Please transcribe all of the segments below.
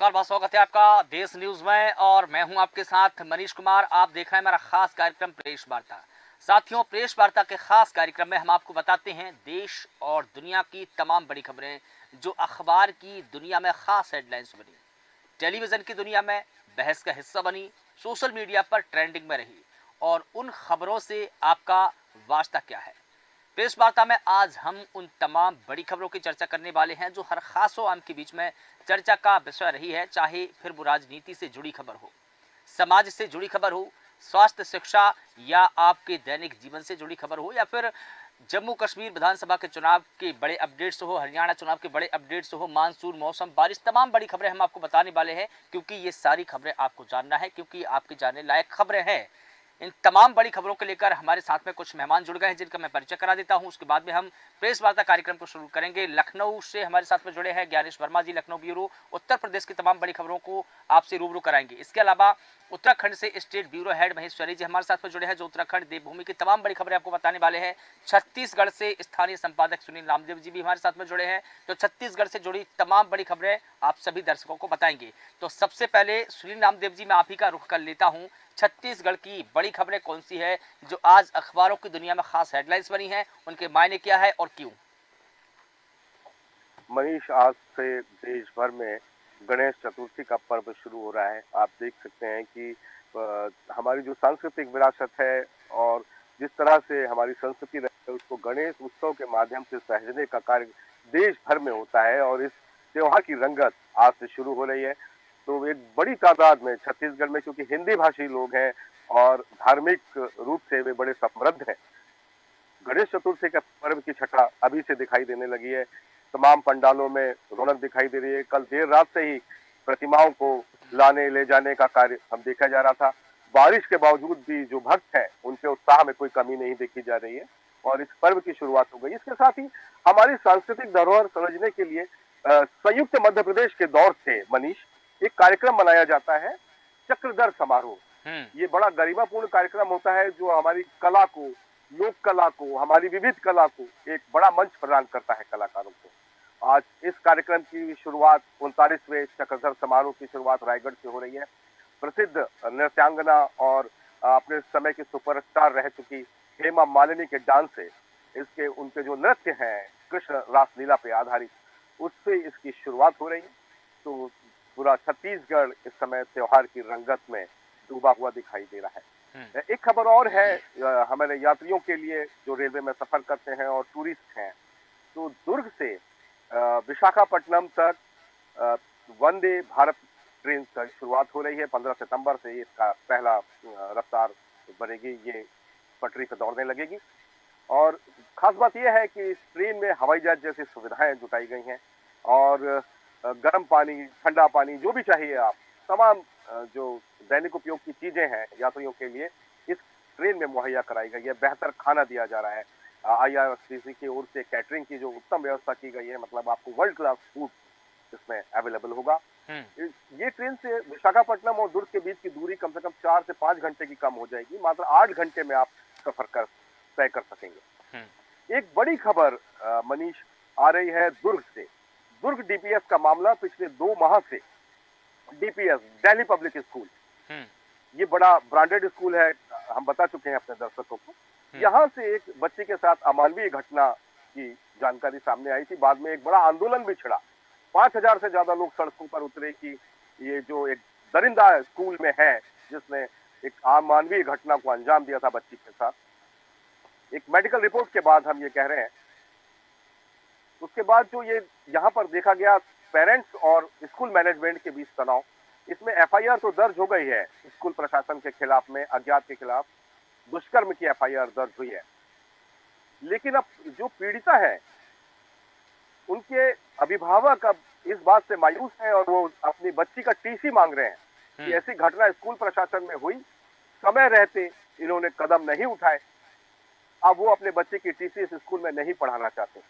नमस्कार, बहुत स्वागत है आपका देश न्यूज में और मैं हूं आपके साथ मनीष कुमार। आप देख रहे हैं मेरा खास कार्यक्रम प्रेस वार्ता। साथियों, प्रेस वार्ता के खास कार्यक्रम में हम आपको बताते हैं देश और दुनिया की तमाम बड़ी खबरें जो अखबार की दुनिया में खास हेडलाइंस बनी, टेलीविजन की दुनिया में बहस का हिस्सा बनी, सोशल मीडिया पर ट्रेंडिंग में रही और उन खबरों से आपका वास्ता क्या है। प्रेस वार्ता में आज हम उन तमाम बड़ी खबरों की चर्चा करने वाले हैं जो हर खासो आम के बीच में चर्चा का विषय रही है, चाहे फिर वो राजनीति से जुड़ी खबर हो, समाज से जुड़ी खबर हो, स्वास्थ्य, शिक्षा या आपके दैनिक जीवन से जुड़ी खबर हो, या फिर जम्मू कश्मीर विधानसभा के चुनाव के बड़े अपडेट्स हो, हरियाणा चुनाव के बड़े अपडेट्स हो, मानसून, मौसम, बारिश, तमाम बड़ी खबरें हम आपको बताने वाले हैं क्योंकि ये सारी खबरें आपको जानना है, क्योंकि आपके जानने लायक खबरें हैं। इन तमाम बड़ी खबरों को लेकर हमारे साथ में कुछ मेहमान जुड़ गए हैं जिनका मैं परिचय करा देता हूं। उसके बाद में हम प्रेस वार्ता कार्यक्रम को शुरू करेंगे। लखनऊ से हमारे साथ में जुड़े हैं ज्ञानेश वर्मा जी, लखनऊ ब्यूरो, उत्तर प्रदेश की तमाम बड़ी खबरों को आपसे रूबरू कराएंगे। इसके अलावा उत्तराखंड से स्टेट ब्यूरो हेड महेश्वरी जी हमारे साथ में जुड़े हैं जो उत्तराखंड देवभूमि की तमाम बड़ी खबरें आपको बताने वाले हैं। छत्तीसगढ़ से स्थानीय संपादक सुनील रामदेव जी भी हमारे साथ में जुड़े हैं जो छत्तीसगढ़ से जुड़ी तमाम बड़ी खबरें आप सभी दर्शकों को बताएंगे। तो सबसे पहले सुनील रामदेव जी, मैं आप ही का रुख कर लेता हूं। छत्तीसगढ़ की बड़ी खबरें कौन सी है जो आज अखबारों की दुनिया में खास हेडलाइंस बनी हैं, उनके मायने क्या है और क्यों? मनीष, आज से देश भर में गणेश चतुर्थी का पर्व शुरू हो रहा है। आप देख सकते हैं कि हमारी जो सांस्कृतिक विरासत है और जिस तरह से हमारी संस्कृति रही है उसको गणेश उत्सव के माध्यम से सहेजने का कार्य देश भर में होता है और इस त्योहार की रंगत आज से शुरू हो रही है। तो एक बड़ी तादाद में छत्तीसगढ़ में, क्योंकि हिंदी भाषी लोग हैं और धार्मिक रूप से वे बड़े समृद्ध हैं, गणेश चतुर्थी का पर्व की छटा अभी से दिखाई देने लगी है। तमाम पंडालों में रौनक दिखाई दे रही है। कल देर रात से ही प्रतिमाओं को लाने ले जाने का कार्य हम देखा जा रहा था। बारिश के बावजूद भी जो भक्त हैं उनके उत्साह में कोई कमी नहीं देखी जा रही है और इस पर्व की शुरुआत हो गई। इसके साथ ही हमारी सांस्कृतिक धरोहर समझने के लिए संयुक्त मध्य प्रदेश के दौर से मनीष एक कार्यक्रम मनाया जाता है, चक्रधर समारोह। ये बड़ा गरिमापूर्ण कार्यक्रम होता है जो हमारी कला को, लोक कला को, हमारी विविध कला को एक बड़ा मंच प्रदान करता है कलाकारों को। आज इस कार्यक्रम की शुरुआत 39वें चक्रधर समारोह की शुरुआत रायगढ़ से हो रही है। प्रसिद्ध नृत्यांगना और अपने समय की सुपरस्टार रह चुकी हेमा मालिनी के डांस से इसके उनके जो नृत्य हैं कृष्ण रासलीला पे आधारित, उससे इसकी शुरुआत हो रही है। तो पूरा छत्तीसगढ़ इस समय त्योहार की रंगत में डूबा हुआ दिखाई दे रहा है। एक खबर और है हमारे यात्रियों के लिए जो रेलवे में सफर करते हैं और टूरिस्ट हैं, तो दुर्ग से विशाखापट्टनम तक वंदे भारत ट्रेन की शुरुआत हो रही है। 15 सितंबर से इसका पहला रफ्तार बनेगी, ये पटरी पर दौड़ने लगेगी। और खास बात यह है कि इस ट्रेन में हवाई जहाज जैसी सुविधाएं जुटाई गई हैं और गर्म पानी, ठंडा पानी, जो भी चाहिए आप, तमाम जो दैनिक उपयोग की चीजें हैं यात्रियों के लिए इस ट्रेन में मुहैया कराई गई है। बेहतर खाना दिया जा रहा है। आईआरसीटीसी की ओर से कैटरिंग की जो उत्तम व्यवस्था की गई है, मतलब आपको वर्ल्ड क्लास फूड इसमें अवेलेबल होगा। ये ट्रेन से विशाखापट्टनम और दुर्ग के बीच की दूरी कम से कम 4 से 5 घंटे की कम हो जाएगी। मात्र 8 घंटे में आप सफर तय कर सकेंगे। एक बड़ी खबर मनीष आ रही है दुर्ग से। दुर्ग डीपीएस का मामला पिछले 2 माह से डीपीएस, दिल्ली पब्लिक स्कूल, ये बड़ा ब्रांडेड स्कूल है, हम बता चुके हैं अपने दर्शकों को। यहाँ से एक बच्चे के साथ अमानवीय घटना की जानकारी सामने आई थी। बाद में एक बड़ा आंदोलन भी छिड़ा। 5000 से ज्यादा लोग सड़कों पर उतरे कि ये जो एक दरिंदा स्कूल में है जिसने एक अमानवीय घटना को अंजाम दिया था बच्ची के साथ। एक मेडिकल रिपोर्ट के बाद हम ये कह रहे हैं, उसके बाद जो ये यहाँ पर देखा गया पेरेंट्स और स्कूल मैनेजमेंट के बीच तनाव, इसमें एफआईआर तो दर्ज हो गई है स्कूल प्रशासन के खिलाफ में, अज्ञात के खिलाफ दुष्कर्म की एफआईआर दर्ज हुई है। लेकिन अब जो पीड़िता है उनके अभिभावक अब इस बात से मायूस हैं और वो अपनी बच्ची का टीसी मांग रहे हैं कि ऐसी घटना स्कूल प्रशासन में हुई, समय रहते इन्होंने कदम नहीं उठाए, अब वो अपने बच्चे की टीसी इस स्कूल में नहीं पढ़ाना चाहते।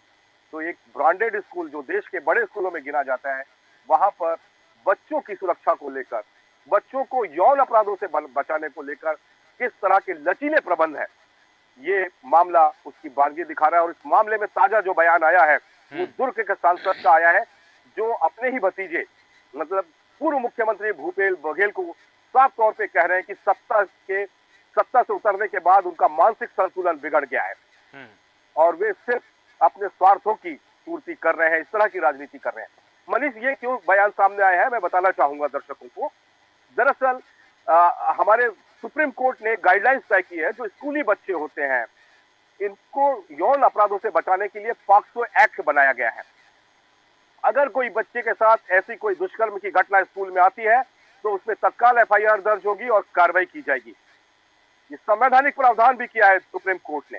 तो एक ब्रांडेड स्कूल जो देश के बड़े स्कूलों में गिना जाता है, वहां पर बच्चों की सुरक्षा को लेकर, बच्चों को यौन अपराधों से बचाने को लेकर किस तरह के लचीले प्रबंध है, ये मामला उसकी बारगी दिखा रहा है। और इस मामले में ताजा जो बयान आया है वो दुर्ग के सांसद का आया है, जो अपने ही भतीजे, मतलब पूर्व मुख्यमंत्री भूपेश बघेल को साफ तौर पे कह रहे हैं कि सत्ता से उतरने के बाद उनका मानसिक संतुलन बिगड़ गया है हम्म। और वे सिर्फ अपने स्वार्थों की पूर्ति कर रहे हैं, इस तरह की राजनीति कर रहे हैं। मनीष, ये क्यों बयान सामने आया है मैं बताना चाहूंगा दर्शकों को। दरअसल हमारे सुप्रीम कोर्ट ने गाइडलाइंस तय की है, जो स्कूली बच्चे होते हैं इनको यौन अपराधों से बचाने के लिए पॉक्सो एक्ट बनाया गया है। अगर कोई बच्चे के साथ ऐसी कोई दुष्कर्म की घटना स्कूल में आती है तो उसमें तत्काल एफआईआर दर्ज होगी और कार्रवाई की जाएगी। ये संवैधानिक प्रावधान भी किया है सुप्रीम कोर्ट ने।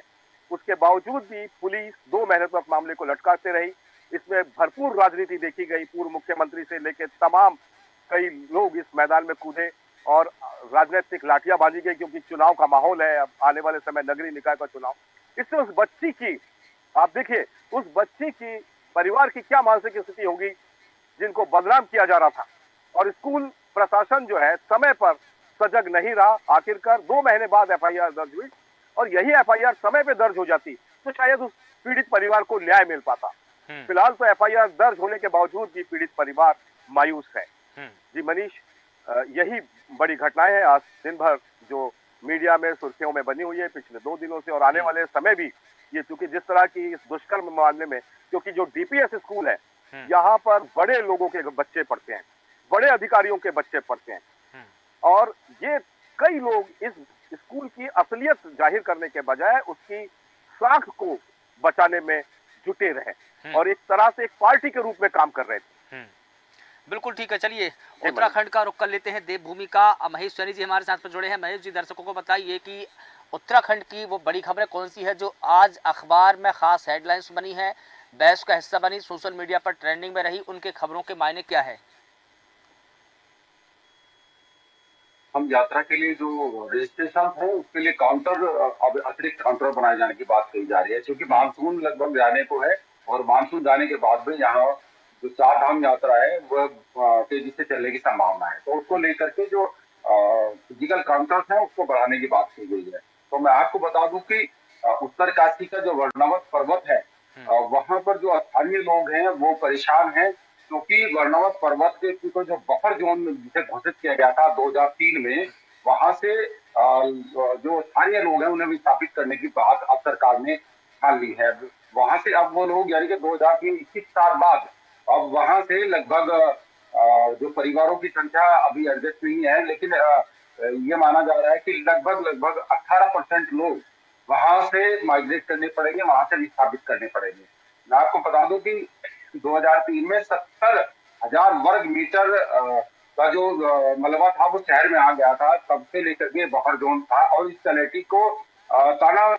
उसके बावजूद भी पुलिस 2 महीने तक मामले को लटकाते रही। इसमें भरपूर राजनीति देखी गई। पूर्व मुख्यमंत्री से लेकर तमाम कई लोग इस मैदान में कूदे और राजनीतिक लाठियां बांधी गई, क्योंकि चुनाव का माहौल है, अब आने वाले समय नगरीय निकाय का चुनाव। इससे उस बच्ची की, आप देखिए, उस बच्ची की परिवार की क्या मानसिक स्थिति होगी जिनको बदनाम किया जा रहा था। और स्कूल प्रशासन जो है समय पर सजग नहीं रहा। आखिरकार 2 महीने बाद एफआईआर दर्ज हुई और यही एफआईआर समय पे दर्ज हो जाती तो शायद उस पीड़ित परिवार को न्याय मिल पाता। फिलहाल तो एफआईआर दर्ज होने के बावजूद भी पीड़ित परिवार मायूस है। जी मनीष, यही बड़ी घटनाएं हैं आज दिन भर जो मीडिया में सुर्खियों में बनी हुई है पिछले 2 दिनों से, और आने वाले समय भी ये, चूंकि जिस तरह की इस दुष्कर्म मामले में, क्योंकि जो डीपीएस स्कूल है यहाँ पर बड़े लोगों के बच्चे पढ़ते हैं, बड़े अधिकारियों के बच्चे पढ़ते हैं, और ये कई लोग इस स्कूल की असलियत जाहिर करने के बजाय उसकी साख को बचाने में जुटे रहे और एक तरह से एक पार्टी के रूप में काम कर रहे थे। बिल्कुल ठीक है। चलिए उत्तराखंड का रुख कर लेते हैं, देवभूमि का। महेश सैनी जी हमारे साथ पर जुड़े हैं। महेश जी, दर्शकों को बताइए कि उत्तराखंड की वो बड़ी खबरें कौन सी है जो आज अखबार में खास हेडलाइंस बनी है, बहस का हिस्सा बनी, सोशल मीडिया पर ट्रेंडिंग में रही, उनके खबरों के मायने क्या है? हम यात्रा के लिए जो रजिस्ट्रेशन है उसके लिए काउंटर, अब अतिरिक्त काउंटर बनाए जाने की बात कही जा रही है, क्योंकि मानसून लगभग जाने को है और मानसून जाने के बाद भी यहाँ जो 4 धाम यात्रा है वह तेजी से चलने की संभावना है। तो उसको लेकर के जो फिजिकल काउंटर्स है उसको बढ़ाने की बात की गई है। तो मैं आपको बता दूं कि उत्तरकाशी का जो वर्णवत पर्वत है वहां पर जो स्थानीय लोग हैं वो परेशान हैं, क्योंकि वर्णवत पर्वत के को जो बफर जोन जिसे घोषित किया गया था 2003 में, वहां से जो स्थानीय लोग हैं उन्हें विस्थापित करने की बात अब सरकार ने ठान ली है। वहां से अब वो लोग, यानी कि 2003 21 साल बाद अब वहां से लगभग जो परिवारों की संख्या अभी एडजस्ट नहीं है, लेकिन ये माना जा रहा है कि लगभग 18% लोग वहां से माइग्रेट करने पड़ेंगे, वहां से विस्थापित करने पड़ेंगे। मैं आपको बता दूं कि 2003 में 70,000 वर्ग मीटर का जो मलबा था वो शहर में आ गया था। तब से लेकर के बफर जोन था और इस तलहटी को ताना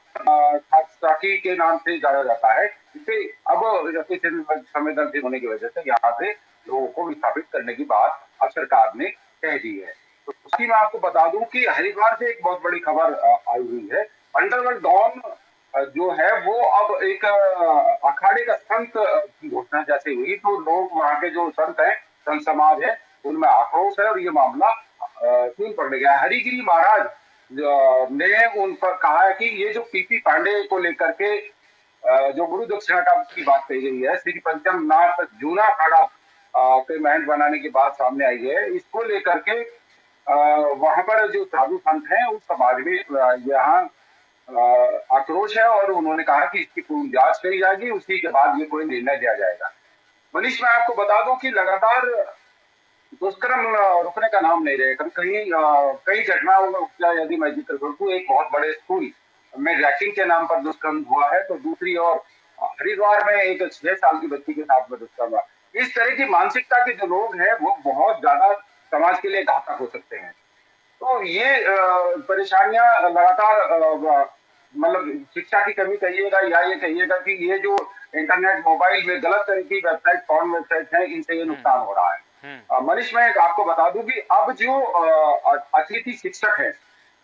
साकी के नाम से जाना जाता है। इसे अब संवेदनशील होने की वजह से यहाँ से लोगों को विस्थापित करने की बात अब सरकार ने कह दी है। तो उसी में आपको बता दूं कि हरिद्वार से एक बहुत बड़ी खबर आई हुई है। अंडरवर्ल्ड डॉन जो है वो अब एक अखाड़े का संत की घोषणा जैसे हुई तो लोग, वहां के जो संत हैं, संत समाज है, उनमें आक्रोश है और ये मामला क्यों पड़ गया। हरिगिरी महाराज ने उन पर कहा है कि ये जो पीपी पांडे को लेकर के जो गुरु दक्षिणा का की बात कही गई है, श्री पंचम नाथ जूना अखाड़ा के महंत बनाने की बात सामने आई है, इसको लेकर के वहां पर जो साधु संत हैं उस समाज में यहाँ आक्रोश है और उन्होंने कहा कि इसकी पूर्ण जांच करी जाएगी, उसी के बाद ये कोई निर्णय लिया जाएगा। मनीष, मैं आपको बता दूं कि लगातार दुष्कर्म रुकने का नाम नहीं रहेगा। कई घटनाओं में यदि मैं जिक्र करूँ, एक बहुत बड़े स्कूल में रैकिंग के नाम पर दुष्कर्म हुआ है, तो दूसरी ओर हरिद्वार में एक 6 साल की बच्ची के साथ में दुष्कर्म हुआ। इस तरह की मानसिकता के जो लोग हैं वो बहुत ज्यादा समाज के लिए घातक हो सकते हैं। तो ये परेशानियां लगातार, मतलब शिक्षा की कमी कहिएगा या ये कहिएगा कि ये जो इंटरनेट मोबाइल में गलत तरह की वेबसाइट, पॉर्न वेबसाइट है, इनसे ये नुकसान हो रहा है। मनीष, मैं आपको बता दूं कि अब जो अतिथि शिक्षक है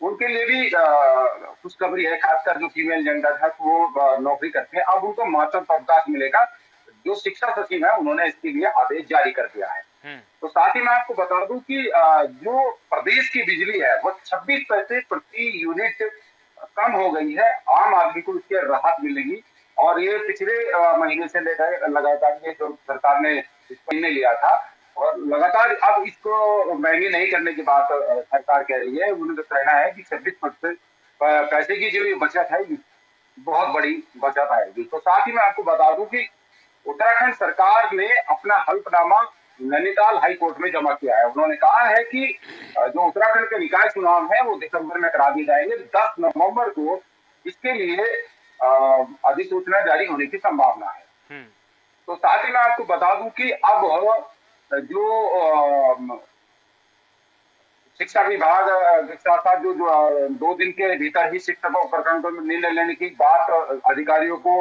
उनके लिए भी खुशखबरी है, खासकर जो फीमेल जेंडर है वो नौकरी करते हैं, अब उनको महत्वपूर्ण अवकाश मिलेगा। जो शिक्षा सचिव है उन्होंने इसके लिए आदेश जारी कर दिया है। तो साथ ही मैं आपको बता दूं कि जो प्रदेश की बिजली है वो 26 पैसे प्रति यूनिट कम हो गई है। आम आदमी को इसके राहत मिलेगी और ये पिछले महीने से लेकर लगातार ये जो सरकार ने इस महीने लिया था और लगातार अब इसको महंगी नहीं करने की बात सरकार कह रही है। उन्होंने तो कहना है कि 26% पैसे की जो ये बचत है, ये बहुत बड़ी बचत आएगी। तो साथ ही मैं आपको बता दूं कि उत्तराखंड सरकार ने अपना हल्फनामा नैनीताल हाई कोर्ट में जमा किया है। उन्होंने कहा है कि जो उत्तराखंड के निकाय चुनाव है वो दिसंबर में करा दिए जाएंगे। 10 नवंबर को इसके लिए अधिसूचना जारी होने की संभावना है। हम्म। तो साथ ही मैं आपको बता दूं कि अब जो शिक्षा विभाग के साथ साथ जो 2 दिन के भीतर ही शिक्षकों प्रकरण पर निर्णय लेने की बात अधिकारियों को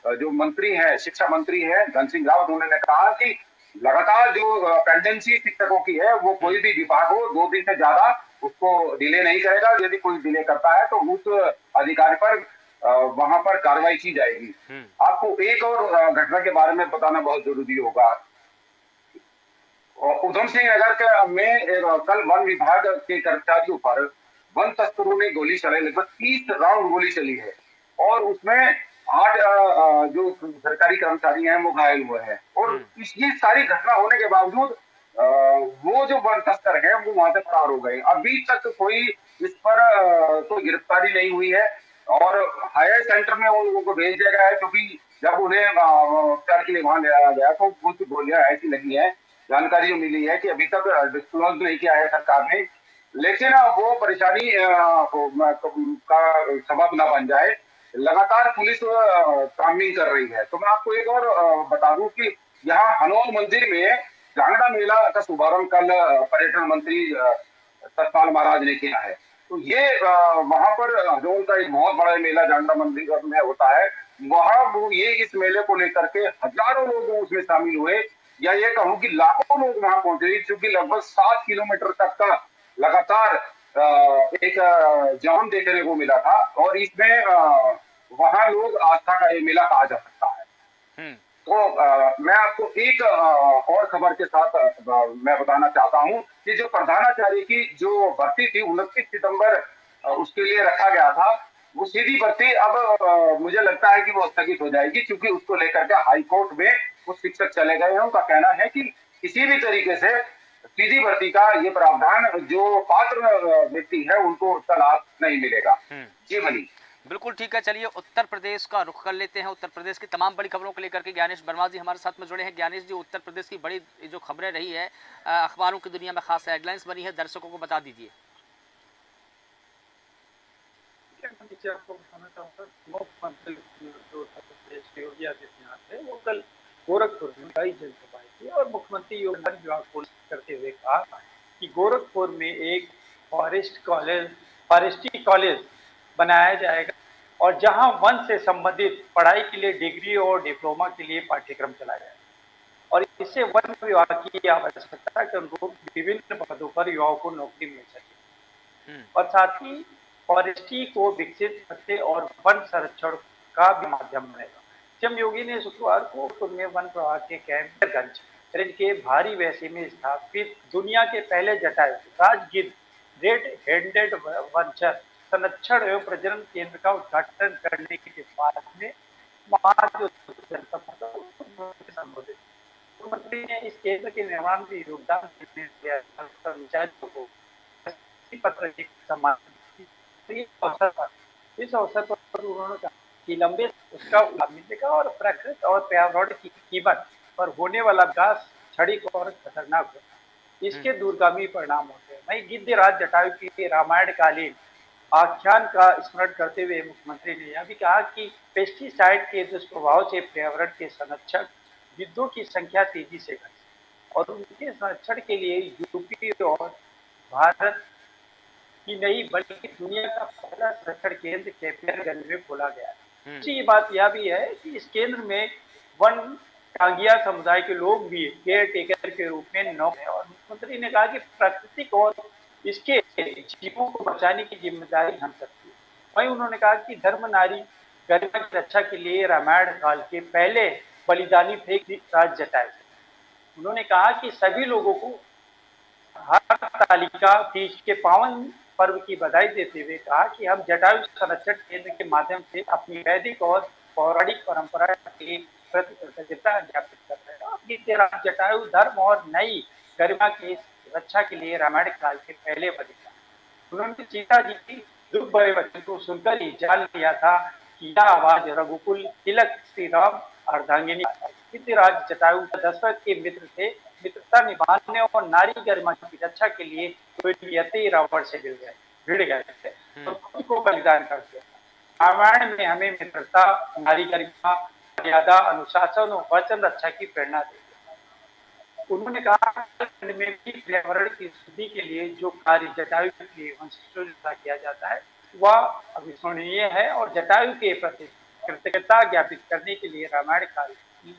जो मंत्री है, शिक्षा मंत्री है धन सिंह रावत, उन्होंने कहा कि लगातार जो पेंडेंसी शिक्षकों की है वो कोई भी विभाग हो 2 दिन से ज्यादा उसको डिले नहीं करेगा। यदि कोई डिले करता है तो उस अधिकारी पर वहां पर कार्रवाई की जाएगी। आपको एक और घटना के बारे में बताना बहुत जरूरी होगा। उधम सिंह नगर में कल वन विभाग के कर्मचारियों पर वन तस्करों ने गोली चलाई। लगभग 30 राउंड गोली चली है और उसमें 8 जो सरकारी कर्मचारी हैं वो घायल हुए हैं। और ये सारी घटना होने के बावजूद वो जो वन तस्कर है वो वहां से फरार हो गए। अभी तक कोई इस पर कोई गिरफ्तारी नहीं हुई है और हायर सेंटर में उन लोगों को भेज दिया गया है, क्योंकि जब उन्हें उपचार के लिए वहां ले आया गया तो कुछ गोलियां ऐसी लगी हैं, जानकारी जो मिली है कि अभी तक डिस्क्लोज नहीं किया है सरकार ने, लेकिन वो परेशानी का सबब ना बन जाए। लगातार पुलिस कामिंग कर रही है। तो मैं आपको एक और बता दूं कि यहाँ हनोल मंदिर में जांगड़ा मेला का शुभारंभ कल पर्यटन मंत्री सतपाल महाराज ने किया है। तो ये वहां पर हनोल का एक बहुत बड़ा मेला जांगड़ा मंदिर में होता है। वहां वो ये इस मेले को लेकर के हजारों लोग उसमें शामिल हुए, या ये कहूं कि लाखों लोग वहां पहुंचे, क्योंकि लगभग 7 किलोमीटर तक का लगातार एक जाम देखने को मिला था। और इसमें वहां लोग आस्था का ये मेला कहा जा सकता है। तो मैं आपको एक और खबर के साथ मैं बताना चाहता हूं कि जो प्रधानाचार्य की जो भर्ती थी 29 सितंबर उसके लिए रखा गया था, वो सीधी भर्ती अब मुझे लगता है कि वो स्थगित हो जाएगी, क्योंकि उसको लेकर के हाई कोर्ट में वो शिक्षक चले गए हैं। उनका कहना है कि किसी भी तरीके से सीधी भर्ती का ये प्रावधान जो पात्र व्यक्ति है उनको उसका लाभ नहीं मिलेगा। जी मनी, बिल्कुल ठीक है। चलिए उत्तर प्रदेश का रुख कर लेते हैं। उत्तर प्रदेश की तमाम बड़ी खबरों को लेकर के ज्ञानेश वर्मा जी हमारे साथ में जुड़े हैं। ज्ञानेश जी, उत्तर प्रदेश की बड़ी जो खबरें रही है, अखबारों की दुनिया में खास हेडलाइंस बनी है, दर्शकों को बता दीजिए। आपको बताना चाहूँगा, मुख्यमंत्री जो उत्तर प्रदेश के योगी आदित्यनाथ है वो कल गोरखपुर में कई जनसभाएं की और मुख्यमंत्री योगी विभाग को करते हुए कहा कि गोरखपुर में एक फॉरेस्ट्री कॉलेज बनाया जाएगा और जहां वन से संबंधित पढ़ाई के लिए डिग्री और डिप्लोमा के लिए पाठ्यक्रम चलाया जाएगा और इससे वन विभाग की आवश्यकता है कि उनको विभिन्न पदों पर युवाओं को नौकरी मिल सके और साथ ही फॉरेस्ट्री को विकसित करते और वन संरक्षण का भी माध्यम बनेगा। सीएम योगी ने शुक्रवार को पुणे वन प्रभाग के कैंपगंज रेंज के भारी वैसे में स्थापित दुनिया के पहले जटायु राजगिर रेड हैंडेड वनचर संरक्षण एवं प्रजनन केंद्र का उद्घाटन करने के बाद में वहां जो जनसभा संबोधित मुख्यमंत्री ने इस केंद्र के निर्माण में योगदान देने कर्मचारियों को पत्र सम्मान इस अवसर पर उन्होंने कहा कि लंबे उसका लाभ मिलेगा और प्रकृति और पर्यावरण की कीमत पर होने वाला विकास क्षणिक और खतरनाक होता, इसके दूरगामी परिणाम होते हैं। वहीं गिद्ध राज जटायु के रामायण कालीन आख्यान का स्मरण करते हुए मुख्यमंत्री ने यह भी कहा कि पेस्टिसाइड के दुष्प्रभाव से पर्यावरण के संरक्षण गिद्धों की संख्या तेजी से घटी और उनके संरक्षण के लिए यूपी और भारत कि नहीं बल्कि दुनिया का पहला संरक्षण केंद्र कैपियरगंज में खोला गया है। दूसरी बात यह भी है कि इस केंद्र में वन टांगिया समुदाय के लोग भी केयर टेकर के रूप में नौकरी और मुख्यमंत्री ने कहा कि प्राकृतिक और इसके जीवों को बचाने की जिम्मेदारी हम सबकी है। वहीं उन्होंने कहा कि धर्म नारी गरिमा की रक्षा के लिए रामायण काल के पहले बलिदानी थे राज जटायु। उन्होंने कहा कि सभी लोगों को हर तालिका तीज के पावन पर्व की बधाई देते हुए कहा कि हम जटायु संरक्षण केंद्र के माध्यम से अपनी वैदिक और पौराणिक परंपरा के प्रति कृतज्ञता ज्ञापित कर रहे हैं। जटायु धर्म और नई गरिमा की रक्षा के लिए रामायण काल के पहले बलिदान। उन्होंने सीता जी की दुख भरे वचन को सुनकर ही जान लिया था कि यह आवाज रघुकुल तिलक श्री राम अर्धांगिनी राज जटायु दशरथ के मित्र थे। मित्रता निभाने और नारी गरिमा की रक्षा के लिए यति रावण से भिड़ गए थे और खुद को बलिदान कर दिया। रामायण में हमें मित्रता, नारी गरिमा, मर्यादा, अनुशासन और वचन रक्षा की प्रेरणा देती है। उन्होंने कहा खंड में भी पर्यावरण की शुद्धि के लिए जो कार्य जटायु के वंशजों द्वारा किया जाता है वह अविस्मरणीय है और जटायु के प्रति कृतज्ञता ज्ञापित करने के लिए रामायण काल की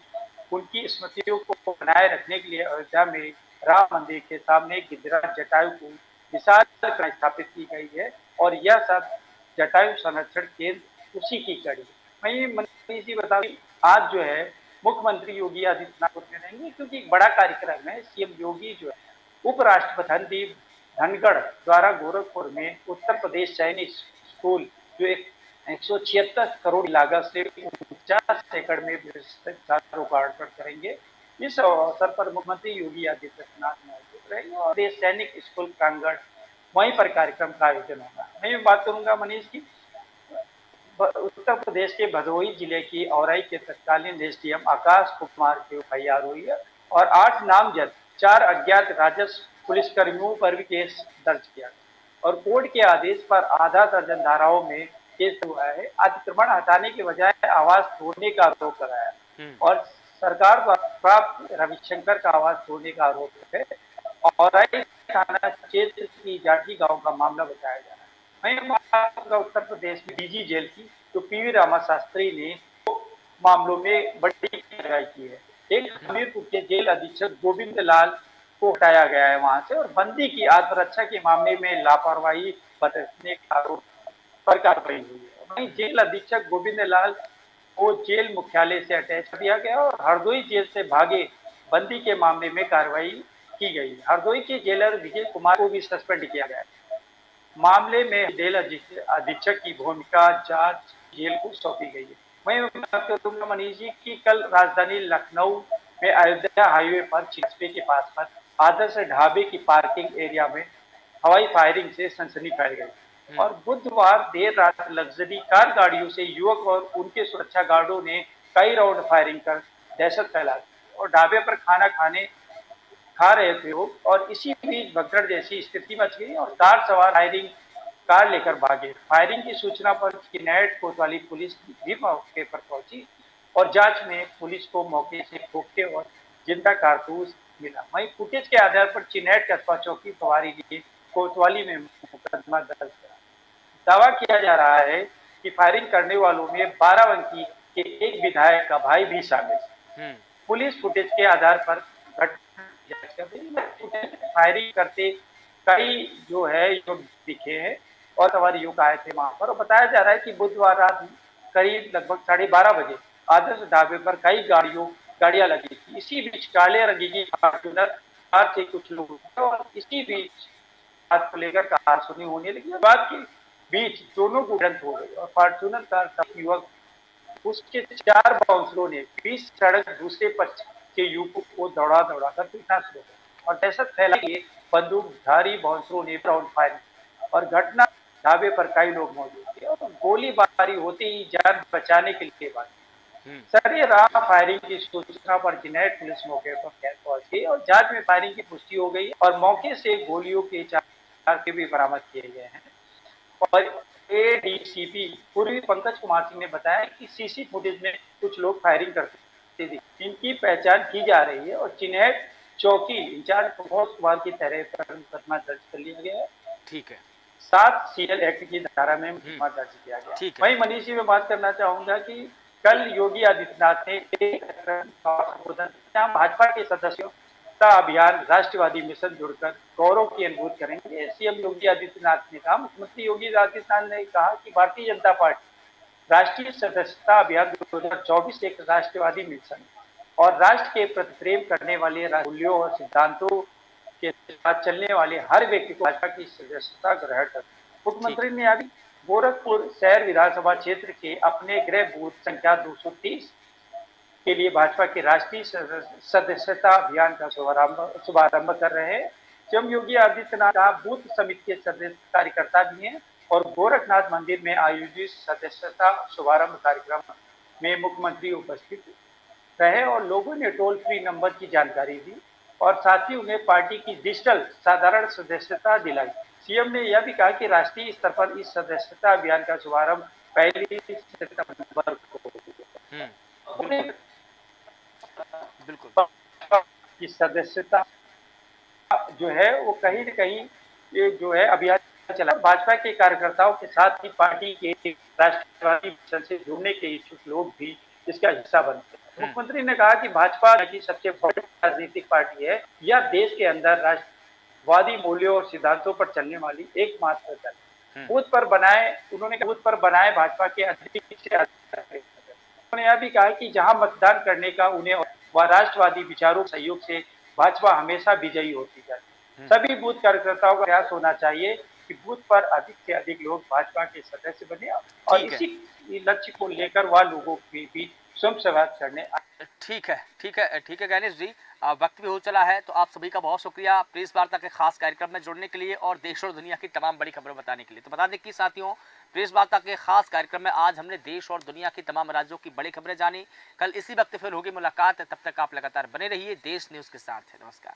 उनकी स्मृतियों को बनाए रखने के लिए अयोध्या में राम मंदिर के सामने गिरिराज जटायु को विशाल स्थापित की गई है और यह सब जटायु संरक्षण केंद्र उसी की कड़ी है। मैं मंत्री जी बता आज जो है मुख्यमंत्री योगी आदित्यनाथ में रहेंगे क्योंकि एक बड़ा कार्यक्रम है। सीएम योगी जो है उपराष्ट्रपति धनदीप धनगढ़ द्वारा गोरखपुर में उत्तर प्रदेश सैनिक स्कूल जो एक 176 करोड़ लागत से 49 एकड़ में लोकार्पण करेंगे। इस अवसर पर मुख्यमंत्री योगी आदित्यनाथ मौजूद रहेंगे और देश सैनिक स्कूल प्रांगण वहीं पर कार्यक्रम का आयोजन होगा। मैं बात करूंगा मनीष की उत्तर प्रदेश के भदोही जिले की औराई के तत्कालीन एसडीएम आकाश कुमार के एफआईआर हुई है और 8 नामजद 4 अज्ञात राजस्व पुलिसकर्मियों पर भी केस दर्ज किया और कोर्ट के आदेश पर आधा दर्जन धाराओं में केस हुआ है। अतिक्रमण हटाने के बजाय आवास तोड़ने का आरोप लगाया और सरकार द्वारा प्राप्त रविशंकर का आवास तोड़ने का आरोप है। औराई थाना क्षेत्र की जाठी गांव का मामला बताया जा रहा है। मैं उत्तर प्रदेश में डीजी जेल की जो पीवी रामा शास्त्री ने मामलों में बड़ी कार्रवाई की है। एक हमीरपुर के जेल अधीक्षक गोविंद लाल को हटाया गया है वहां से और बंदी की आत्मरक्षा के मामले में लापरवाही बरतने का आरोप पर कार्रवाई हुई है। वहीं जेल अधीक्षक गोविंद लाल को जेल मुख्यालय से अटैच कर दिया गया और हरदोई जेल से भागे बंदी के मामले में कार्रवाई की गई। हरदोई के जेलर विजय कुमार को भी सस्पेंड किया गया। मामले में जेल अधीक्षक की भूमिका जांच जेल को सौंपी गई है। मैं बात करूंगा मनीष जी की कल राजधानी लखनऊ में अयोध्या हाईवे पर चिस्पे के पास पर आदर्श ढाबे की पार्किंग एरिया में हवाई फायरिंग से सनसनी फैल गई और बुधवार देर रात लग्जरी कार गाड़ियों से युवक और उनके सुरक्षा गार्डों ने कई राउंड फायरिंग कर दहशत फैला दी और ढाबे पर खाना खा रहे थे वो और इसी बीच भगदड़ जैसी स्थिति मच गई और कार सवार कार लेकर भागे। फायरिंग की सूचना पर चिनैट कोतवाली पुलिस भी मौके पर पहुंची और जांच में पुलिस को मौके से खोखते और जिंदा कारतूस मिला। वहीं फुटेज के आधार पर चिनैट कस्बा चौकी प्रभारी ने कोतवाली में मुकदमा दर्ज करा। दावा किया जा रहा है कि फायरिंग करने वालों में बाराबंकी के एक विधायक का भाई भी शामिल। पुलिस फुटेज के आधार पर फायरिंग करते कई जो है युवक दिखे हैं और सवार युवक आए थे वहां पर और बताया जा रहा है कि बुधवार रात करीब लगभग 12:30 बजे आदर्श ढाबे पर कई गाड़ियां लगी थी। इसी बीच काले रंग की फॉर्च्यूनर कार से कुछ लोग और इसी बीच बात को लेकर कहासुनी होने लगी। बात के बीच दोनों को भिड़ंत हो गई और फॉर्च्यूनर कार का युवक उसके 4 बाउंसरों ने 20 सड़क दूसरे पक्ष के युवकों को दौड़ा कर पीटना शुरू किया और दहशत फैलाई बंदूकधारी बाउंसरों ने राउंड फायरिंग और घटना ढाबे पर कई लोग मौजूद थे और गोलीबारी होते ही जान बचाने के लिए सरेराम फायरिंग की सूचना पर चिनैट पुलिस मौके पर पहुंच गई और जांच में फायरिंग की पुष्टि हो गई और मौके से गोलियों के 4 भी बरामद किए गए हैं। और एडीसीपी पूर्वी पंकज कुमार सिंह ने बताया कि सीसी फुटेज में कुछ लोग फायरिंग करते थे, इनकी पहचान की जा रही है और चिनैट चौकी इंचार्ज प्रमोद कुमार की तरह पर मुकदमा दर्ज कर लिया गया है। ठीक है। 7 सीएल एक्ट की धारा में मुकदमा दर्ज किया गया। वहीं मनीष जी में बात करना चाहूंगा कि कल योगी आदित्यनाथ ने एक भाजपा के सदस्यों का अभियान राष्ट्रवादी मिशन जुड़कर गौरव की अनुभूति करेंगे। सीएम योगी आदित्यनाथ ने कहा, मुख्यमंत्री योगी आदित्यनाथ ने कहा कि भारतीय जनता पार्टी राष्ट्रीय सदस्यता अभियान 2024 एक राष्ट्रवादी मिशन और राष्ट्र के प्रति प्रेम करने वाले मूल्यों और सिद्धांतों के साथ चलने वाले हर व्यक्ति को भाजपा की सदस्यता ग्रहण कर। मुख्यमंत्री ने अभी गोरखपुर शहर विधानसभा क्षेत्र के अपने गृह बूथ संख्या 230 के लिए भाजपा के राष्ट्रीय सदस्यता अभियान का शुभारंभ कर रहे हैं। सीएम योगी आदित्यनाथ का बूथ समिति के सदस्य कार्यकर्ता भी हैं और गोरखनाथ मंदिर में आयोजित सदस्यता शुभारंभ कार्यक्रम में मुख्यमंत्री उपस्थित रहे और लोगों ने टोल फ्री नंबर की जानकारी दी और साथ ही उन्हें पार्टी की डिजिटल साधारण सदस्यता दिलाई। सीएम ने यह भी कहा कि राष्ट्रीय स्तर पर इस सदस्यता अभियान का शुभारंभ 1 सितंबर को बिल्कुल बिल्कुल की सदस्यता जो है वो कहीं न कहीं ये जो है अभियान चला। भाजपा के कार्यकर्ताओं के साथ ही पार्टी के राष्ट्रवादी मिशन से जुड़ने के इच्छुक लोग भी इसका हिस्सा बनते हैं। मुख्यमंत्री ने कहा कि भाजपा की सबसे बड़ी राजनीतिक पार्टी है। यह देश के अंदर राष्ट्रवादी मूल्यों और सिद्धांतों पर चलने वाली एकमात्र दल है। उन्होंने बूथ पर बनाए भाजपा के अधिक से अधिक। उन्होंने यह भी कहा कि जहां मतदान करने का उन्हें व राष्ट्रवादी विचारों सहयोग से भाजपा हमेशा विजयी होती जाती है। सभी बूथ कार्यकर्ताओं का प्रयास होना चाहिए कि बूथ पर अधिक से अधिक लोग भाजपा के सदस्य बने और इसी लक्ष्य को लेकर वह लोगों के बीच संवाद करने। ठीक है गणेश जी, वक्त भी हो चला है, तो आप सभी का बहुत शुक्रिया प्रेस वार्ता के खास कार्यक्रम में जुड़ने के लिए और देश और दुनिया की तमाम बड़ी खबरें बताने के लिए। तो बता दें कि साथियों, प्रेस वार्ता के खास कार्यक्रम में आज हमने देश और दुनिया की तमाम राज्यों की बड़ी खबरें जानी। कल इसी वक्त फिर होगी मुलाकात, तब तक आप लगातार बने रहिए देश न्यूज़ के साथ। नमस्कार।